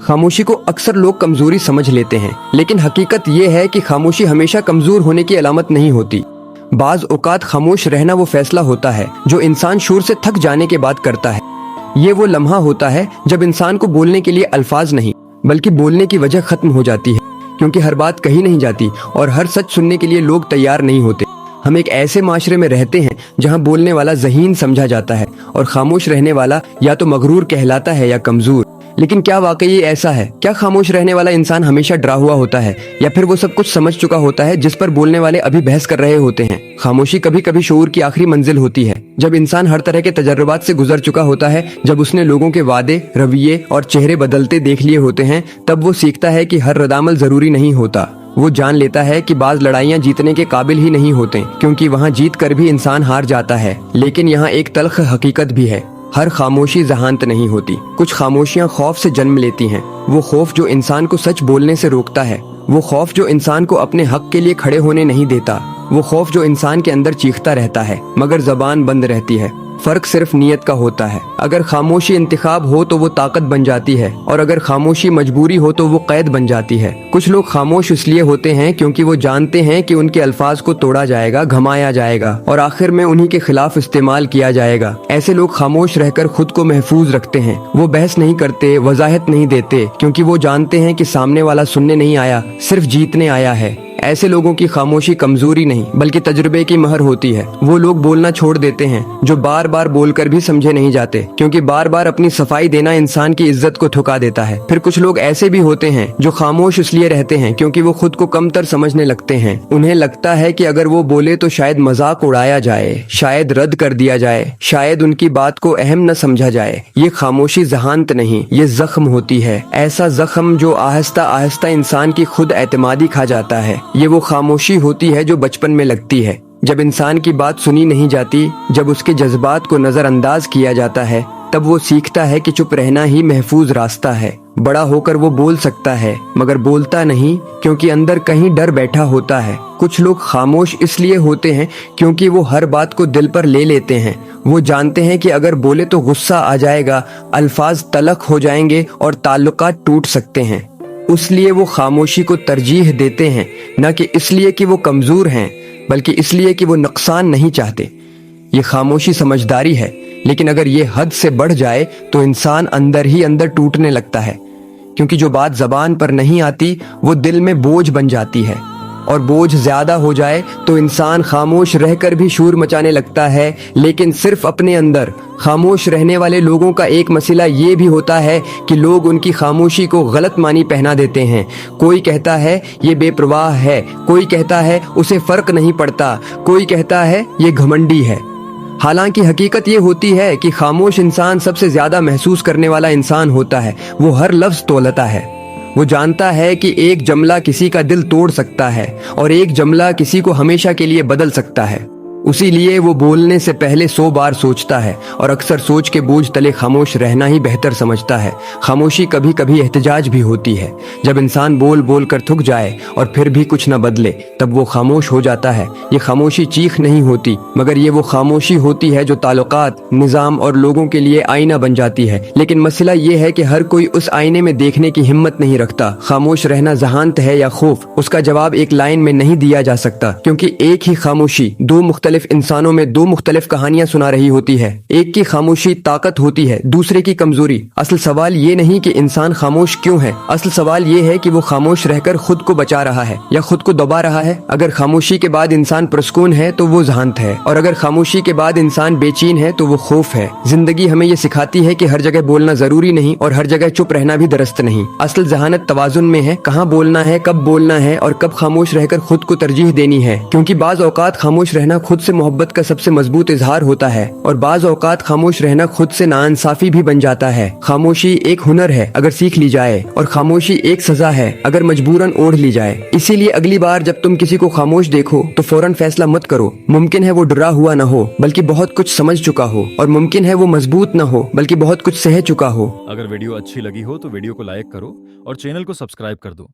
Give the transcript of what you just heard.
खामोशी को अक्सर लोग कमजोरी समझ लेते हैं, लेकिन हकीकत ये है कि खामोशी हमेशा कमजोर होने की अलामत नहीं होती। बाज औकात खामोश रहना वो फैसला होता है जो इंसान शोर से थक जाने के बाद करता है। ये वो लम्हा होता है जब इंसान को बोलने के लिए अल्फाज नहीं बल्कि बोलने की वजह खत्म हो जाती है, क्योंकि हर बात कही नहीं जाती और हर सच सुनने के लिए लोग तैयार नहीं होते। हम एक ऐसे माशरे में रहते हैं जहाँ बोलने वाला ज़हीन समझा जाता है और खामोश रहने वाला या तो मगरूर कहलाता है या कमजोर। लेकिन क्या वाकई ऐसा है? क्या खामोश रहने वाला इंसान हमेशा डरा हुआ होता है या फिर वो सब कुछ समझ चुका होता है जिस पर बोलने वाले अभी बहस कर रहे होते हैं? खामोशी कभी कभी शऊर की आखिरी मंजिल होती है, जब इंसान हर तरह के तजर्बात से गुजर चुका होता है, जब उसने लोगों के वादे, रवैये और चेहरे बदलते देख लिए होते हैं, तब वो सीखता है कि हर रद्दामल जरूरी नहीं होता। वो जान लेता है कि बाज लड़ाइयाँ जीतने के काबिल ही नहीं होते, क्योंकि वहाँ जीत कर भी इंसान हार जाता है। लेकिन यहाँ एक तल्ख हकीकत भी है, हर खामोशी जहानत नहीं होती। कुछ खामोशियां खौफ से जन्म लेती हैं, वो खौफ जो इंसान को सच बोलने से रोकता है, वो खौफ जो इंसान को अपने हक के लिए खड़े होने नहीं देता, वो खौफ जो इंसान के अंदर चीखता रहता है मगर जबान बंद रहती है। फर्क सिर्फ नीयत का होता है। अगर खामोशी इंतखाब हो तो वो ताकत बन जाती है, और अगर खामोशी मजबूरी हो तो वो कैद बन जाती है। कुछ लोग खामोश इसलिए होते हैं क्योंकि वो जानते हैं कि उनके अल्फाज को तोड़ा जाएगा, घमाया जाएगा और आखिर में उन्हीं के खिलाफ इस्तेमाल किया जाएगा। ऐसे लोग खामोश रहकर खुद को महफूज रखते हैं। वो बहस नहीं करते, वजाहत नहीं देते, क्योंकि वो जानते हैं कि सामने वाला सुनने नहीं आया, सिर्फ जीतने आया है। ऐसे लोगों की खामोशी कमजोरी नहीं बल्कि तजुर्बे की महर होती है। वो लोग बोलना छोड़ देते हैं जो बार बार बोलकर भी समझे नहीं जाते, क्योंकि बार बार अपनी सफाई देना इंसान की इज्जत को ठुका देता है। फिर कुछ लोग ऐसे भी होते हैं जो खामोश इसलिए रहते हैं क्योंकि वो खुद को कमतर समझने लगते हैं। उन्हें लगता है कि अगर वो बोले तो शायद मजाक उड़ाया जाए, शायद रद्द कर दिया जाए, शायद उनकी बात को अहम न समझा जाए। ये खामोशी जहानत नहीं, ये जख्म होती है। ऐसा जख्म जो आहिस्ता आहिस्ता इंसान की खुद एतमादी खा जाता है। ये वो खामोशी होती है जो बचपन में लगती है, जब इंसान की बात सुनी नहीं जाती, जब उसके जज्बात को नजरअंदाज किया जाता है। तब वो सीखता है कि चुप रहना ही महफूज रास्ता है। बड़ा होकर वो बोल सकता है मगर बोलता नहीं, क्योंकि अंदर कहीं डर बैठा होता है। कुछ लोग खामोश इसलिए होते हैं क्योंकि वो हर बात को दिल पर ले लेते हैं। वो जानते हैं कि अगर बोले तो गुस्सा आ जाएगा, अल्फाज तलख हो जाएंगे और ताल्लुकात टूट सकते हैं। इसलिए वो खामोशी को तरजीह देते हैं, न कि इसलिए कि वो कमजोर हैं बल्कि इसलिए कि वो नुकसान नहीं चाहते। ये खामोशी समझदारी है, लेकिन अगर ये हद से बढ़ जाए तो इंसान अंदर ही अंदर टूटने लगता है, क्योंकि जो बात जबान पर नहीं आती वो दिल में बोझ बन जाती है, और बोझ ज्यादा हो जाए तो इंसान खामोश रहकर भी शोर मचाने लगता है, लेकिन सिर्फ अपने अंदर। खामोश रहने वाले लोगों का एक मसला ये भी होता है कि लोग उनकी खामोशी को गलत मानी पहना देते हैं। कोई कहता है ये बेपरवाह है, कोई कहता है उसे फर्क नहीं पड़ता, कोई कहता है ये घमंडी है। हालांकि हकीकत ये होती है कि खामोश इंसान सबसे ज्यादा महसूस करने वाला इंसान होता है। वो हर लफ्ज तोलता है। वो जानता है कि एक जमला किसी का दिल तोड़ सकता है और एक जमला किसी को हमेशा के लिए बदल सकता है। उसी लिए वो बोलने से पहले 100 बार सोचता है और अक्सर सोच के बोझ तले खामोश रहना ही बेहतर समझता है। खामोशी कभी कभी एहतजाज भी होती है। जब इंसान बोल बोल कर थक जाए और फिर भी कुछ न बदले, तब वो खामोश हो जाता है। ये खामोशी चीख नहीं होती, मगर ये वो खामोशी होती है जो ताल्लुकात, निज़ाम और लोगों के लिए आईना बन जाती है। लेकिन मसला ये है कि हर कोई उस आईने में देखने की हिम्मत नहीं रखता। खामोश रहना जहानत है या खौफ, उसका जवाब एक लाइन में नहीं दिया जा सकता, क्योंकि एक ही खामोशी दो मुख्तलिफ इंसानों में दो मुख्तलिफ कहानियां सुना रही होती है। एक की खामोशी ताकत होती है, दूसरे की कमजोरी। असल सवाल ये नहीं कि इंसान खामोश क्यों है, असल सवाल ये है कि वो खामोश रहकर खुद को बचा रहा है या खुद को दबा रहा है। अगर खामोशी के बाद इंसान पुरस्कून है तो वो जहानत है, और अगर खामोशी के बाद इंसान बेचैन है तो वो खौफ है। जिंदगी हमें ये सिखाती है कि हर जगह बोलना जरूरी नहीं और हर जगह चुप रहना भी दुरुस्त नहीं। असल जहानत तवाजुन में है, कहाँ बोलना है, कब बोलना है और कब खामोश रहकर खुद को तरजीह देनी है। क्योंकि बाज औकात खामोश रहना खुद से मोहब्बत का सबसे मजबूत इजहार होता है, और बाज औकात खामोश रहना खुद से नाइंसाफी भी बन जाता है। खामोशी एक हुनर है अगर सीख ली जाए, और खामोशी एक सजा है अगर मजबूरन ओढ़ ली जाए। इसीलिए अगली बार जब तुम किसी को खामोश देखो तो फौरन फैसला मत करो। मुमकिन है वो डरा हुआ न हो बल्कि बहुत कुछ समझ चुका हो, और मुमकिन है वो मजबूत न हो बल्कि बहुत कुछ सह चुका हो। अगर वीडियो अच्छी लगी हो तो वीडियो को लाइक करो और चैनल को सब्सक्राइब कर दो।